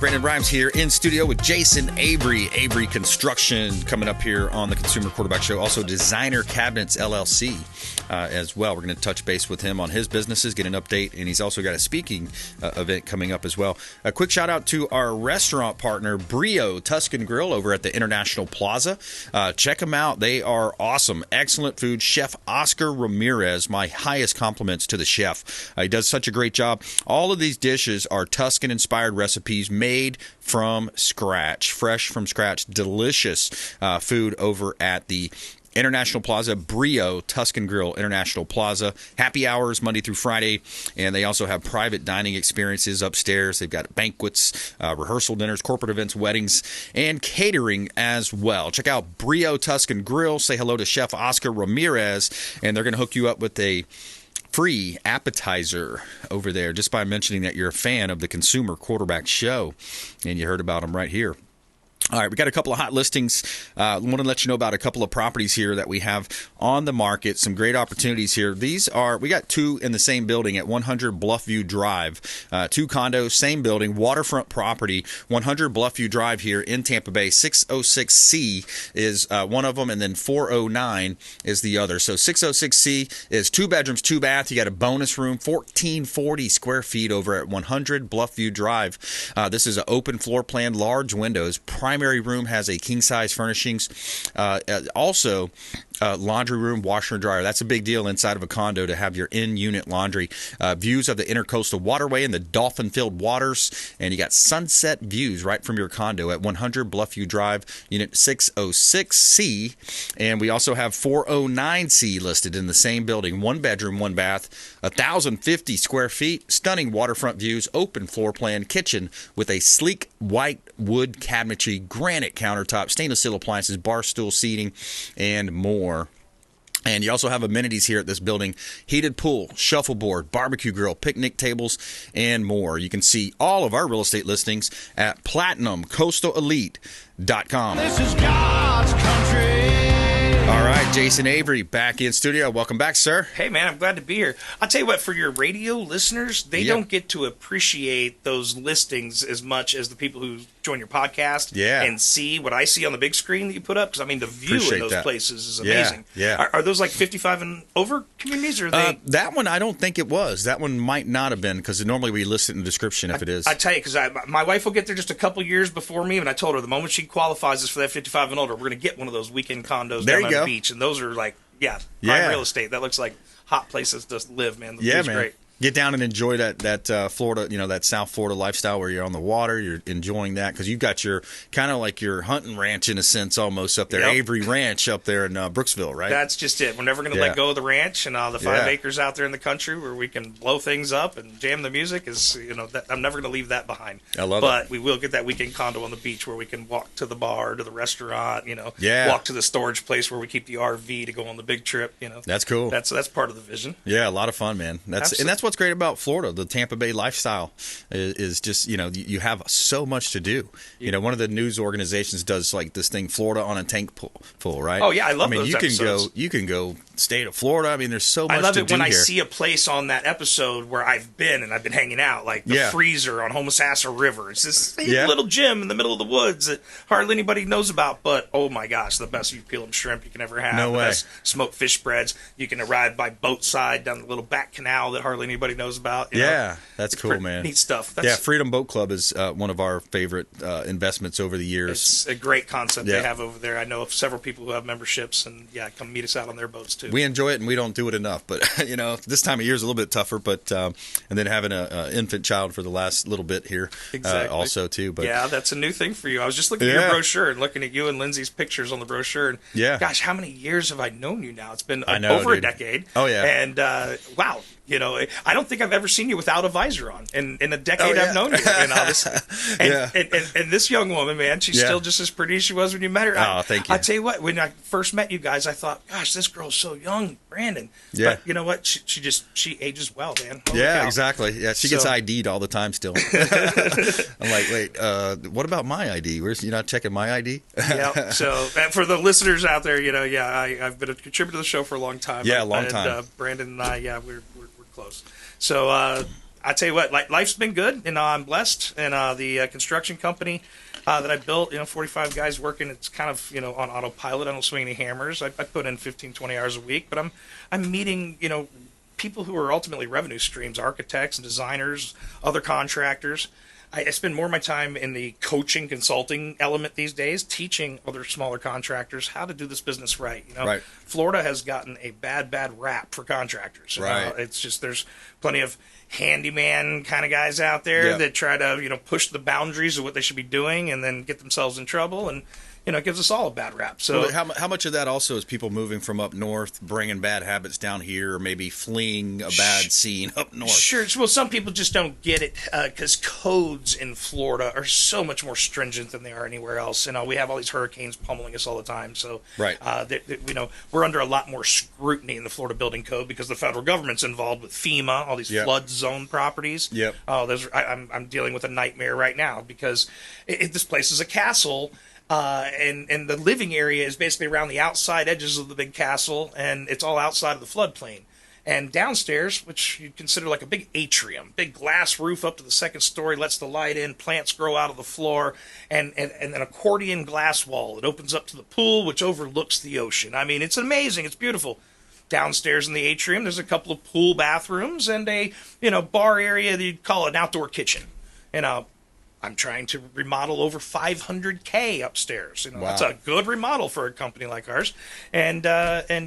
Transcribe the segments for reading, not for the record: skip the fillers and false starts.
Brandon Rhymes here in studio with Jason Avery, Avery Construction, coming up here on the Consumer Quarterback Show. Also, Designer Cabinets, LLC, as well. We're going to touch base with him on his businesses, get an update, and he's also got a speaking event coming up as well. A quick shout-out to our restaurant partner, Brio Tuscan Grill, over at the International Plaza. Check them out. They are awesome. Excellent food. Chef Oscar Ramirez, my highest compliments to the chef. He does such a great job. All of these dishes are Tuscan-inspired recipes made from scratch, fresh from scratch, delicious food over at the International Plaza, Brio Tuscan Grill, International Plaza. Happy hours Monday through Friday, and they also have private dining experiences upstairs. They've got banquets, rehearsal dinners, corporate events, weddings, and catering as well. Check out Brio Tuscan Grill. Say hello to Chef Oscar Ramirez, and they're going to hook you up with a free appetizer over there just by mentioning that you're a fan of the Consumer Quarterback Show, and you heard about them right here. All right, we got a couple of hot listings. I want to let you know about a couple of properties here that we have on the market. Some great opportunities here. These are, we got two in the same building at 100 Bluffview Drive. Two condos, same building, waterfront property, 100 Bluffview Drive here in Tampa Bay. 606C is one of them, and then 409 is the other. So 606C is 2 bedrooms, 2 bath. You got a bonus room, 1,440 square feet over at 100 Bluffview Drive. This is an open floor plan, large windows. Primary room has a king-size furnishings. Also, laundry room, washer and dryer. That's a big deal inside of a condo to have your in-unit laundry. Views of the Intercoastal Waterway and the dolphin-filled waters. And you got sunset views right from your condo at 100 Bluffview Drive, Unit 606C. And we also have 409C listed in the same building. 1 bedroom, 1 bath, 1,050 square feet, stunning waterfront views, open floor plan, kitchen with a sleek white wood cabinetry, granite countertop, stainless steel appliances, bar stool seating, and more. And you also have amenities here at this building: heated pool, shuffleboard, barbecue grill, picnic tables, and more. You can see all of our real estate listings at PlatinumCoastalElite.com. This is God's country. All right, Jason Avery back in studio. Welcome back, sir. Hey, man, I'm glad to be here. I'll tell you what, for your radio listeners, they don't get to appreciate those listings as much as the people who join your podcast and see what I see on the big screen that you put up. Because, I mean, the view in those places is amazing. Yeah. Are those like 55 and over communities? Or are they... That one, I don't think it was. That one might not have been, because normally we list it in the description if it is. I tell you, because my wife will get there just a couple years before me, and I told her the moment she qualifies us for that 55 and older, we're going to get one of those weekend condos down on the beach. And those are like, prime real estate. That looks like hot places to live, man. The view's man. Great. Get down and enjoy that Florida, that South Florida lifestyle where you're on the water. You're enjoying that because you've got your kind of like your hunting ranch in a sense almost up there, Avery Ranch up there in Brooksville, right? That's just it. We're never going to let go of the ranch and the 5 acres out there in the country where we can blow things up and jam the music. Is I'm never going to leave that behind. I love it. But we will get that weekend condo on the beach where we can walk to the bar, to the restaurant. Walk to the storage place where we keep the RV to go on the big trip. That's cool. That's part of the vision. Yeah, a lot of fun, man. That's what's great about Florida. The Tampa Bay lifestyle is just, you have so much to do. One of the news organizations does like this thing, Florida on a tank full, right? Oh yeah, I love those episodes. You can go state of Florida. I mean, there's so much to do here. I love it when I see a place on that episode where I've been and I've been hanging out, like the freezer on Homosassa River. It's this little gym in the middle of the woods that hardly anybody knows about, but oh my gosh, the best peel and shrimp you can ever have. No way. Best smoked fish spreads. You can arrive by boat side down the little back canal that hardly anybody knows about. That's cool, man. Neat stuff. Freedom Boat Club is one of our favorite investments over the years. It's a great concept they have over there. I know of several people who have memberships, and come meet us out on their boats too. We enjoy it, and we don't do it enough. But this time of year is a little bit tougher. But and then having an infant child for the last little bit here, also too. But that's a new thing for you. I was just looking at your brochure and looking at you and Lindsay's pictures on the brochure. And gosh, how many years have I known you now? It's been over a decade. Oh yeah. And wow. I don't think I've ever seen you without a visor on in a decade I've known you. And this young woman, man, she's still just as pretty as she was when you met her. Thank you. I tell you what, when I first met you guys, I thought, gosh, this girl's so young, Brandon. Yeah. But you know what? She ages well, man. Holy cow. Exactly. Yeah, she gets ID'd all the time still. I'm like, wait, what about my ID? You're not checking my ID? Yeah. So for the listeners out there, I've been a contributor to the show for a long time. Yeah, a long time. And Brandon and I, we're close. So I tell you what, life's been good, and I'm blessed. And the construction company that I built, 45 guys working, it's kind of, on autopilot. I don't swing any hammers. I put in 15, 20 hours a week, but I'm meeting, people who are ultimately revenue streams, architects and designers, other contractors. I spend more of my time in the coaching, consulting element these days, teaching other smaller contractors how to do this business right. Right. Florida has gotten a bad rap for contractors. Right. It's just there's plenty of handyman kind of guys out there that try to push the boundaries of what they should be doing and then get themselves in trouble, and it gives us all a bad rap. So how much of that also is people moving from up north, bringing bad habits down here, or maybe fleeing a bad scene up north? Sure. Well, some people just don't get it because codes in Florida are so much more stringent than they are anywhere else. We have all these hurricanes pummeling us all the time. So, right. We're under a lot more scrutiny in the Florida building code because the federal government's involved with FEMA, all these flood zone properties. Yep. I'm dealing with a nightmare right now because this place is a castle. And the living area is basically around the outside edges of the big castle, and it's all outside of the floodplain. And downstairs, which you'd consider like a big atrium, big glass roof up to the second story, lets the light in, plants grow out of the floor, and an accordion glass wall that opens up to the pool, which overlooks the ocean. I mean, it's amazing. It's beautiful. Downstairs in the atrium, there's a couple of pool bathrooms and a bar area that you'd call an outdoor kitchen. I'm trying to remodel over $500K upstairs. Wow. That's a good remodel for a company like ours. And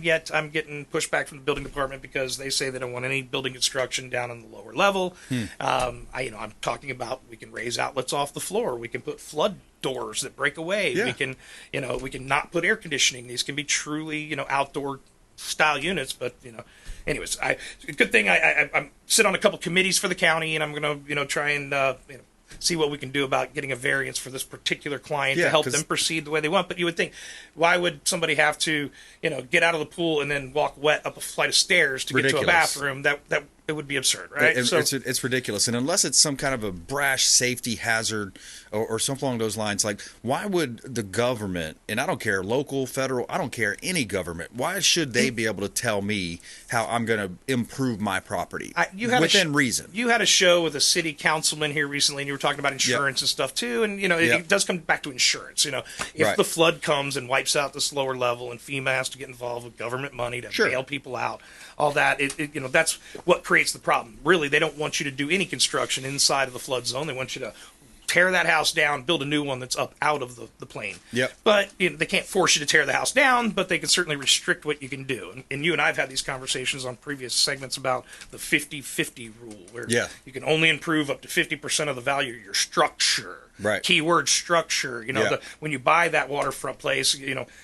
yet I'm getting pushback from the building department because they say they don't want any building construction down on the lower level. I'm talking about we can raise outlets off the floor. We can put flood doors that break away. Yeah. We can not put air conditioning. These can be truly, outdoor style units, but anyways, good thing I sit on a couple committees for the county, and I'm going to, try and, see what we can do about getting a variance for this particular client to help them proceed the way they want. But you would think, why would somebody have to, get out of the pool and then walk wet up a flight of stairs to get to a bathroom? That it would be absurd, right? It's ridiculous. And unless it's some kind of a brash safety hazard or something along those lines, like, why would the government, and I don't care, local, federal, I don't care, any government, why should they be able to tell me how I'm going to improve my property within reason? You had a show with a city councilman here recently, and you were talking about insurance and stuff too, and it does come back to insurance. If the flood comes and wipes out this lower level and FEMA has to get involved with government money to bail people out, all that, that's what creates the problem. Really, they don't want you to do any construction inside of the flood zone. They want you to tear that house down, build a new one that's up out of the plane. Yep. But they can't force you to tear the house down, but they can certainly restrict what you can do. And you and I have had these conversations on previous segments about the 50-50 rule, where you can only improve up to 50% of the value of your structure. Right. Keyword structure. When you buy that waterfront place,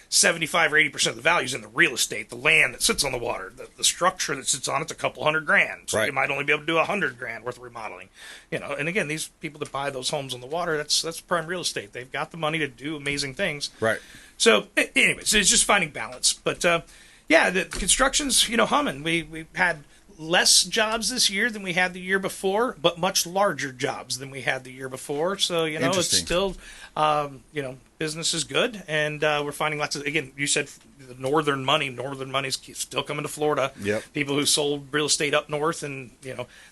75 or 80% of the value is in the real estate, the land that sits on the water. The structure that sits on it's a couple $100,000. So you might only be able to do $100,000 worth of remodeling. And again, these people that buy those homes on the water, that's prime real estate. They've got the money to do amazing things. Right. So anyways, it's just finding balance. But the construction's humming. We've had less jobs this year than we had the year before, but much larger jobs than we had the year before. So it's still business is good, and we're finding lots of, again, you said the northern money's still coming to Florida. Yep. People who sold real estate up north, and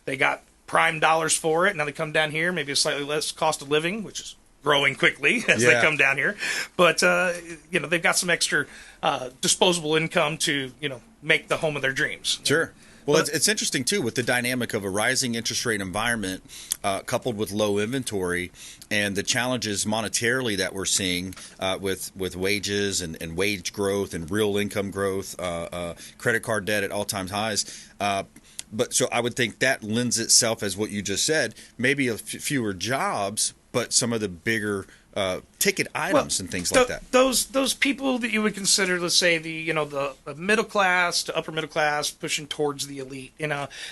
they got prime dollars for it. Now they come down here, maybe a slightly less cost of living, which is growing quickly as they come down here. But they've got some extra disposable income to make the home of their dreams. Sure. Well, it's interesting, too, with the dynamic of a rising interest rate environment coupled with low inventory and the challenges monetarily that we're seeing with wages and wage growth and real income growth, credit card debt at all-time highs. But so I would think that lends itself, as what you just said, maybe fewer jobs, but some of the bigger ticket items and things like that. Those people that you would consider, let's say, the middle class to upper middle class, pushing towards the elite,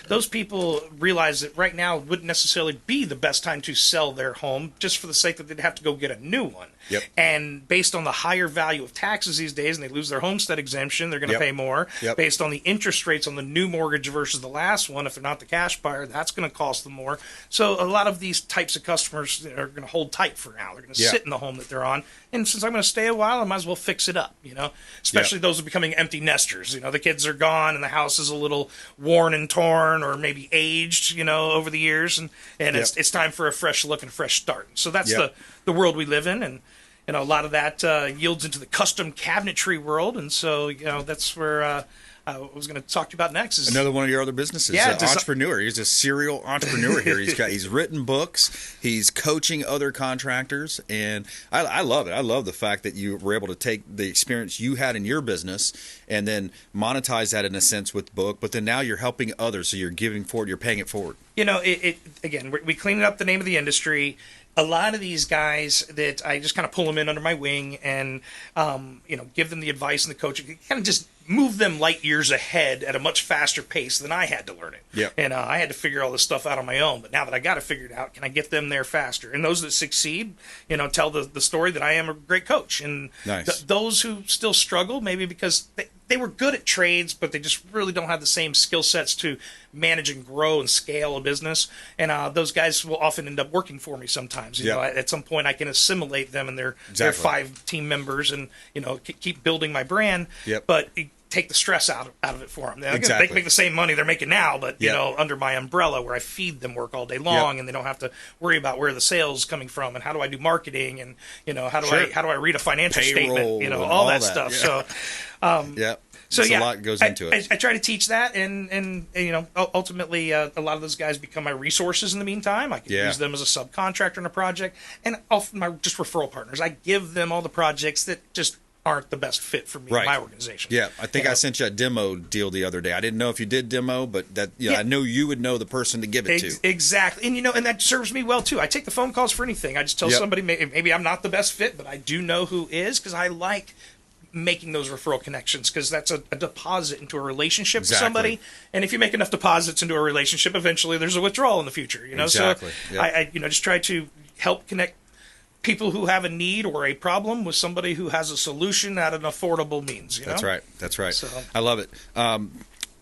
those people realize that right now wouldn't necessarily be the best time to sell their home, just for the sake that they'd have to go get a new one. Yep. And based on the higher value of taxes these days, and they lose their homestead exemption, they're going to pay more. Yep. Based on the interest rates on the new mortgage versus the last one, if they're not the cash buyer, that's going to cost them more. So a lot of these types of customers are going to hold tight for now. They're going to sit in the home that they're on. And since I'm going to stay a while, I might as well fix it up, especially those who are becoming empty nesters. The kids are gone and the house is a little worn and torn or maybe aged, over the years. And it's time for a fresh look and a fresh start. So that's the world we live in. And, a lot of that yields into the custom cabinetry world. And so, that's where I was going to talk to you about next. Is another one of your other businesses. Entrepreneur. He's a serial entrepreneur here. He's written books. He's coaching other contractors, and I love it. I love the fact that you were able to take the experience you had in your business and then monetize that in a sense with the book. But then now you're helping others, so you're giving forward. You're paying it forward. Again, we cleaned up the name of the industry. A lot of these guys that I just kind of pull them in under my wing and, give them the advice and the coaching, kind of just move them light years ahead at a much faster pace than I had to learn it. Yep. And I had to figure all this stuff out on my own. But now that I got it figured out, can I get them there faster? And those that succeed, tell the story that I am a great coach. And nice. Those who still struggle, maybe because they were good at trades, but they just really don't have the same skill sets to manage and grow and scale a business. And those guys will often end up working for me sometimes. At some point, I can assimilate them and their 5 team members and, keep building my brand. Yep. But take the stress out of it for them. They Exactly. can make the same money they're making now, but, under my umbrella where I feed them work all day long and they don't have to worry about where the sales is coming from and how do I do marketing and, how do I read a financial statement, all that stuff. Yeah. So, So a lot goes into it. I try to teach that, and ultimately, a lot of those guys become my resources in the meantime. I can use them as a subcontractor in a project, and often my just referral partners. I give them all the projects that just aren't the best fit for me and my organization. Yeah, I think I sent you a demo deal the other day. I didn't know if you did demo, but that I know you would know the person to give it to. Exactly, and and that serves me well too. I take the phone calls for anything. I just tell somebody maybe I'm not the best fit, but I do know who is because I like making those referral connections because that's a deposit into a relationship with somebody. And if you make enough deposits into a relationship, eventually there's a withdrawal in the future. Exactly. So I just try to help connect people who have a need or a problem with somebody who has a solution at an affordable means. That's right. That's right. So, I love it.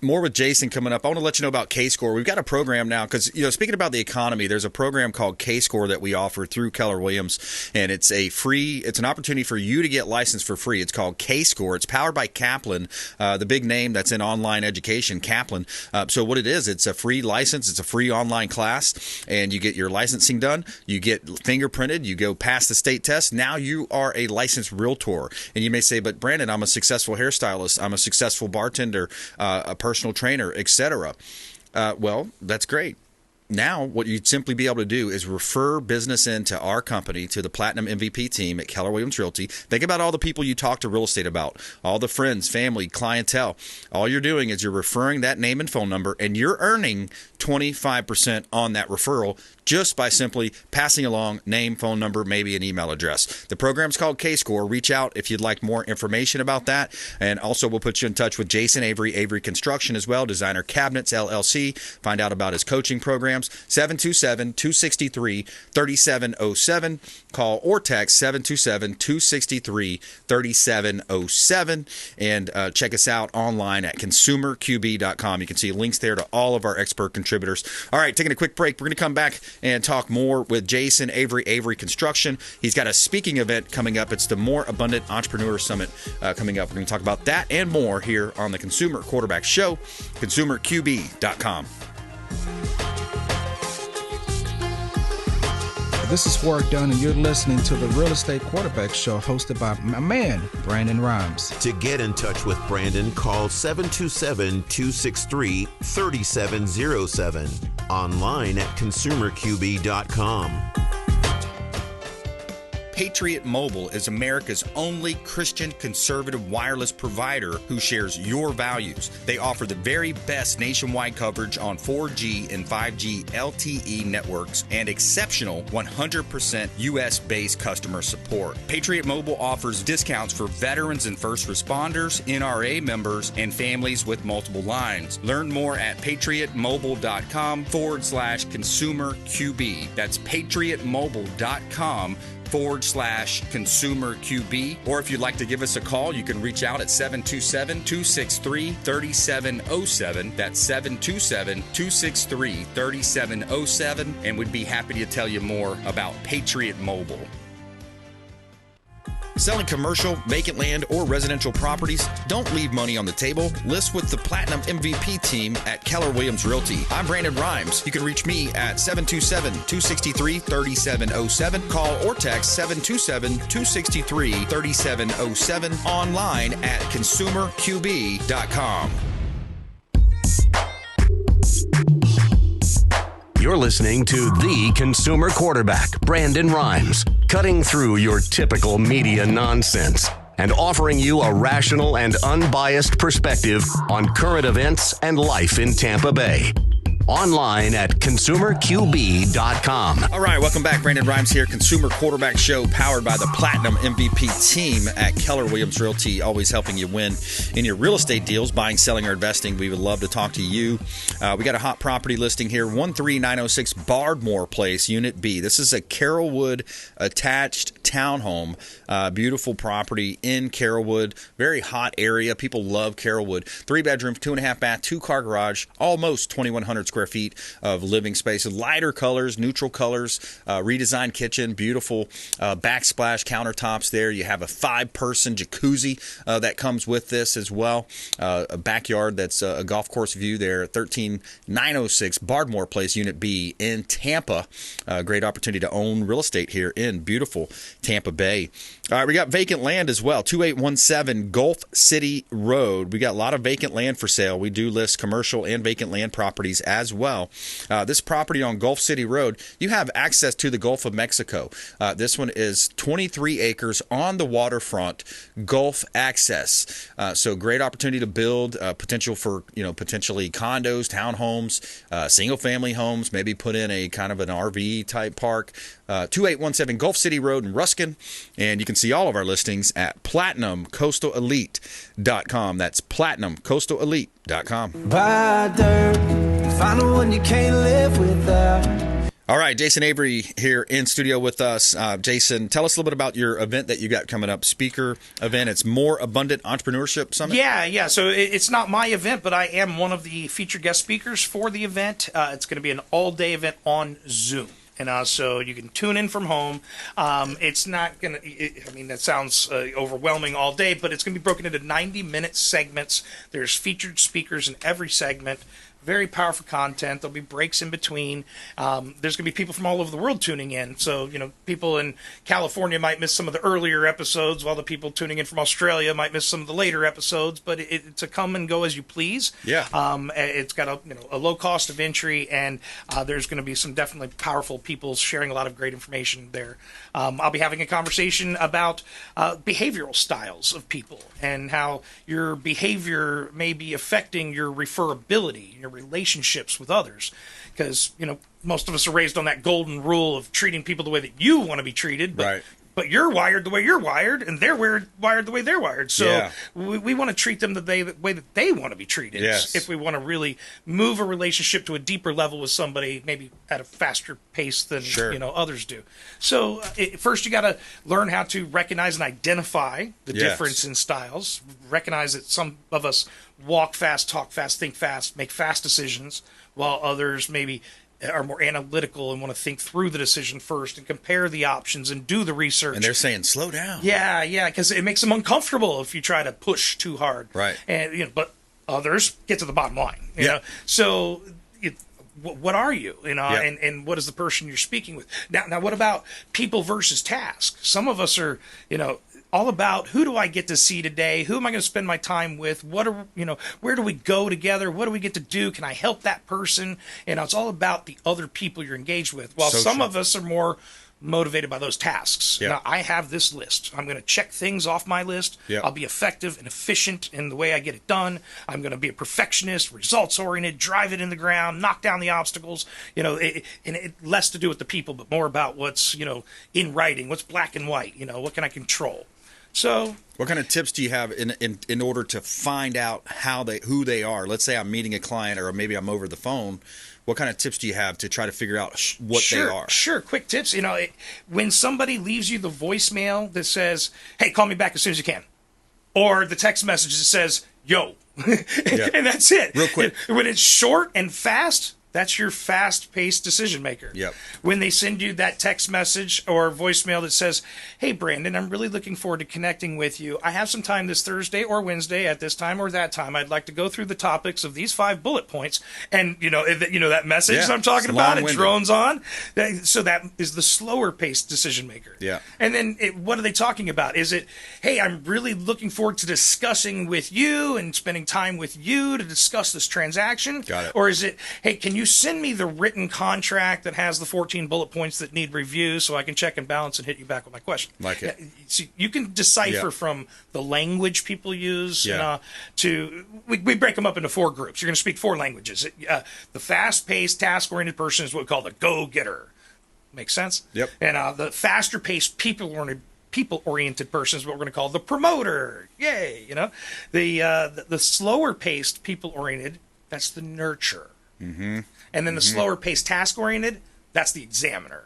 More with Jason coming up. I want to let you know about K-Score. We've got a program now because, speaking about the economy, there's a program called K-Score that we offer through Keller Williams, and it's an opportunity for you to get licensed for free. It's called K-Score. It's powered by Kaplan, the big name that's in online education, Kaplan. So what it is, it's a free license. It's a free online class, and you get your licensing done. You get fingerprinted. You go past the state test. Now you are a licensed realtor. And you may say, but Brandon, I'm a successful hairstylist. I'm a successful bartender, a personal trainer, etc. Well, that's great. Now, what you'd simply be able to do is refer business into our company, to the Platinum MVP team at Keller Williams Realty. Think about all the people you talk to real estate about, all the friends, family, clientele. All you're doing is you're referring that name and phone number, and you're earning 25% on that referral just by simply passing along name, phone number, maybe an email address. The program's called K-Score. Reach out if you'd like more information about that. And also, we'll put you in touch with Jason Avery, Avery Construction as well, Designer Cabinets, LLC. Find out about his coaching programs. 727-263-3707. Call or text 727-263-3707. And check us out online at consumerqb.com. You can see links there to all of our expert contributors. All right, taking a quick break. We're going to come back and talk more with Jason Avery, Avery Construction. He's got a speaking event coming up. It's the More Abundant Entrepreneur Summit coming up. We're going to talk about that and more here on the Consumer Quarterback Show, consumerqb.com. This is Warwick Dunn, and you're listening to the Real Estate Quarterback Show hosted by my man, Brandon Rhymes. To get in touch with Brandon, call 727-263-3707. Online at consumerqb.com. Patriot Mobile is America's only Christian conservative wireless provider who shares your values. They offer the very best nationwide coverage on 4G and 5G LTE networks and exceptional 100% US-based customer support. Patriot Mobile offers discounts for veterans and first responders, NRA members, and families with multiple lines. Learn more at patriotmobile.com/consumerqb. That's patriotmobile.com 727-263-consumerqb. Or if you'd like to give us a call, you can reach out at 727-263-3707. That's 727-263-3707. And we'd be happy to tell you more about Patriot Mobile. Selling commercial, vacant land, or residential properties? Don't leave money on the table. List with the Platinum MVP team at Keller Williams Realty. I'm Brandon Rhymes. You can reach me at 727-263-3707. Call or text 727-263-3707. Online at consumerqb.com. You're listening to the consumer quarterback, Brandon Rhymes, cutting through your typical media nonsense and offering you a rational and unbiased perspective on current events and life in Tampa Bay. Online at consumerqb.com. All right, welcome back. Brandon Rhymes here, Consumer Quarterback Show, powered by the Platinum MVP team at Keller Williams Realty, always helping you win in your real estate deals, buying, selling, or investing. We would love to talk to you. We got a hot property listing here, 13906 Bardmore Place, Unit B. This is a Carrollwood attached townhome. Beautiful property in Carrollwood. Very hot area. People love Carrollwood. 3 bedrooms, 2.5 bath, 2-car garage, almost 2,100 square feet of living space. Lighter colors, neutral colors, redesigned kitchen, beautiful backsplash countertops there. You have a 5-person jacuzzi that comes with this as well. A backyard that's a golf course view there. 13906 Bardmore Place, Unit B in Tampa. Great opportunity to own real estate here in beautiful Tampa Bay. All right, we got vacant land as well. 2817 Gulf City Road. We got a lot of vacant land for sale. We do list commercial and vacant land properties as well. This property on Gulf City Road, you have access to the Gulf of Mexico. This one is 23 acres on the waterfront, Gulf access. So great opportunity to build, potential for, potentially condos, townhomes, single-family homes, maybe put in a kind of an RV type park. 2817 Gulf City Road in Ruskin. And you can see all of our listings at platinumcoastalelite.com. That's platinumcoastalelite.com. Buy dirt, find the one you can't live without. All right, Jason Avery here in studio with us. Jason, tell us a little bit about your event that you got coming up, speaker event. It's More Abundant Entrepreneurship Summit. Yeah. So it's not my event, but I am one of the featured guest speakers for the event. It's going to be an all-day event on Zoom. And so you can tune in from home. It's not going to, that sounds overwhelming all day, but it's going to be broken into 90-minute segments. There's featured speakers in every segment. Very powerful content. There'll be breaks in between. There's going to be people from all over the world tuning in. So, people in California might miss some of the earlier episodes, while the people tuning in from Australia might miss some of the later episodes. But it's a come and go as you please. Yeah. It's got a low cost of entry, and there's going to be some definitely powerful people sharing a lot of great information there. I'll be having a conversation about behavioral styles of people and how your behavior may be affecting your referability, your relationships with others, because most of us are raised on that golden rule of treating people the way that you want to be treated, but right. But you're wired the way you're wired, and they're wired the way they're wired. So we want to treat them the way that they want to be treated. Yes. If we want to really move a relationship to a deeper level with somebody, maybe at a faster pace than others do. So first, you got to learn how to recognize and identify the difference in styles. Recognize that some of us walk fast, talk fast, think fast, make fast decisions, while others maybe are more analytical and want to think through the decision first and compare the options and do the research. And they're saying, slow down. Yeah, because it makes them uncomfortable if you try to push too hard. Right. And but others get to the bottom line. You know? So what are you? And what is the person you're speaking with? Now, what about people versus task? Some of us are, all about who do I get to see today? Who am I going to spend my time with? Where do we go together? What do we get to do? Can I help that person? It's all about the other people you're engaged with. While some of us are more motivated by those tasks. Yep. Now, I have this list. I'm going to check things off my list. Yep. I'll be effective and efficient in the way I get it done. I'm going to be a perfectionist, results-oriented, drive it in the ground, knock down the obstacles. It less to do with the people, but more about what's, in writing, what's black and white, what can I control? So, what kind of tips do you have in order to find out who they are? Let's say I'm meeting a client, or maybe I'm over the phone. What kind of tips do you have to try to figure out what they are? Sure, quick tips. When somebody leaves you the voicemail that says, "Hey, call me back as soon as you can," or the text message that says, "Yo," and that's it. Real quick. When it's short and fast, that's your fast-paced decision maker. Yep. When they send you that text message or voicemail that says, "Hey, Brandon, I'm really looking forward to connecting with you. I have some time this Thursday or Wednesday at this time or that time. I'd like to go through the topics of these 5 bullet points." And that message I'm talking about, it drones on. So that is the slower-paced decision maker. Yeah. And then what are they talking about? Is it, "Hey, I'm really looking forward to discussing with you and spending time with you to discuss this transaction"? Got it. Or is it, "Hey, can you send me the written contract that has the 14 bullet points that need review so I can check and balance and hit you back with my question?" Like it. So you can decipher from the language people use. We break them up into 4 groups. You're going to speak 4 languages. The fast-paced, task-oriented person is what we call the go-getter. Makes sense? Yep. And the faster-paced, people-oriented person is what we're going to call the promoter. Yay! The slower-paced, people-oriented, that's the nurturer. Mm-hmm. And then the slower-paced, task-oriented, that's the examiner.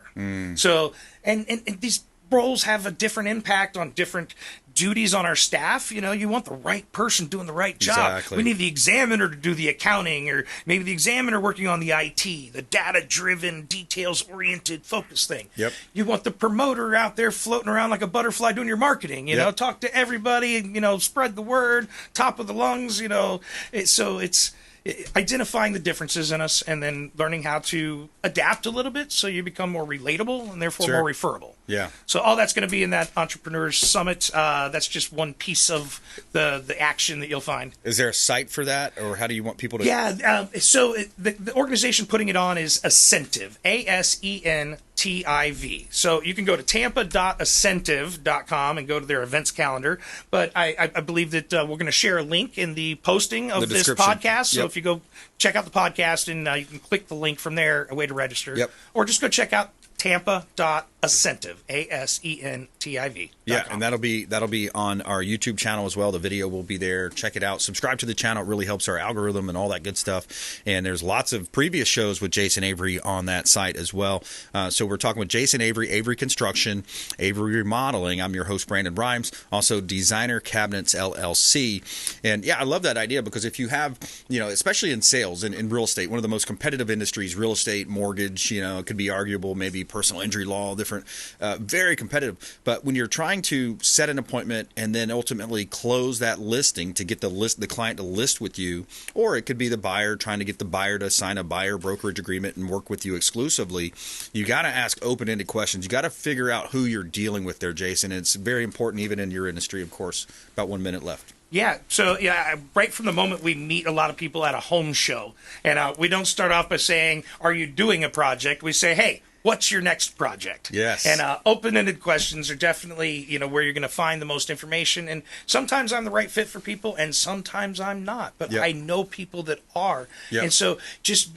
So, and these roles have a different impact on different duties on our staff. You want the right person doing the right job. Exactly. We need the examiner to do the accounting, or maybe the examiner working on the IT, the data-driven, details-oriented focus thing. Yep. You want the promoter out there floating around like a butterfly doing your marketing, talk to everybody, spread the word, top of the lungs, So it's identifying the differences in us and then learning how to adapt a little bit so you become more relatable and therefore more referable. Yeah. So all that's going to be in that Entrepreneurs Summit. That's just one piece of the action that you'll find. Is there a site for that, or how do you want people to? Yeah. The organization putting it on is Ascentive, ASENTIV. So you can go to tampa.ascentive.com and go to their events calendar. But I believe that we're going to share a link in the posting of this podcast. So if you go check out the podcast and you can click the link from there, a way to register. Yep. Or just go check out tampa.ascentive, ASENTIV. Yeah, and that'll be on our YouTube channel as well. The video will be there. Check it out. Subscribe to the channel. It really helps our algorithm and all that good stuff. And there's lots of previous shows with Jason Avery on that site as well. So we're talking with Jason Avery, Avery Construction, Avery Remodeling. I'm your host, Brandon Rhymes. Also, Designer Cabinets, LLC. And yeah, I love that idea because if you have, especially in sales and in real estate, one of the most competitive industries, real estate, mortgage, it could be arguable, maybe personal injury law, different, very competitive. But when you're trying to set an appointment and then ultimately close that listing to get the client to list with you, or it could be the buyer trying to get the buyer to sign a buyer brokerage agreement and work with you exclusively, you got to ask open-ended questions. You got to figure out who you're dealing with there, Jason. It's very important even in your industry, of course. About 1 minute left. Yeah, so right from the moment we meet a lot of people at a home show, and we don't start off by saying, "Are you doing a project?" We say, "Hey, what's your next project?" Yes. And open-ended questions are definitely, where you're going to find the most information. And sometimes I'm the right fit for people, and sometimes I'm not. But I know people that are. Yep. And so just,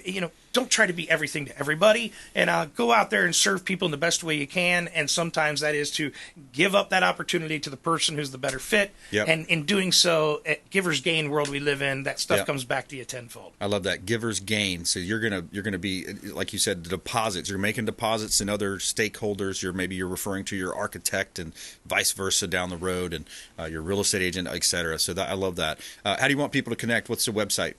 don't try to be everything to everybody, and go out there and serve people in the best way you can. And sometimes that is to give up that opportunity to the person who's the better fit. Yep. And in doing so, at giver's gain world we live in, that stuff comes back to you tenfold. I love that, giver's gain. So you're gonna be, like you said, the deposits. You're making deposits in other stakeholders. You're referring to your architect and vice versa down the road, and your real estate agent, etc. So I love that. How do you want people to connect? What's the website?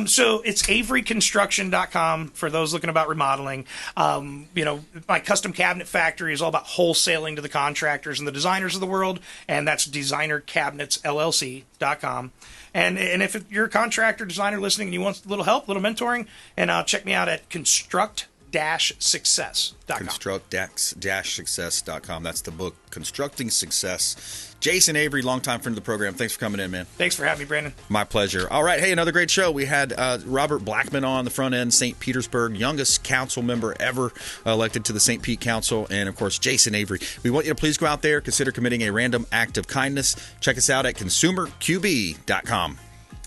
So it's averyconstruction.com for those looking about remodeling. My custom cabinet factory is all about wholesaling to the contractors and the designers of the world, and that's designercabinetsllc.com. And if you're a contractor, designer listening and you want a little help, a little mentoring, and check me out at construct-success.com. Construct-success.com. That's the book, Constructing Success. Jason Avery, longtime friend of the program. Thanks for coming in, man. Thanks for having me, Brandon. My pleasure. All right. Hey, another great show. We had Robert Blackman on the front end, St. Petersburg, youngest council member ever elected to the St. Pete Council, and, of course, Jason Avery. We want you to please go out there, consider committing a random act of kindness. Check us out at consumerqb.com.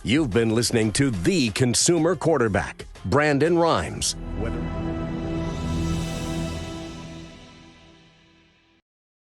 You've been listening to The Consumer Quarterback, Brandon Rhymes. Whether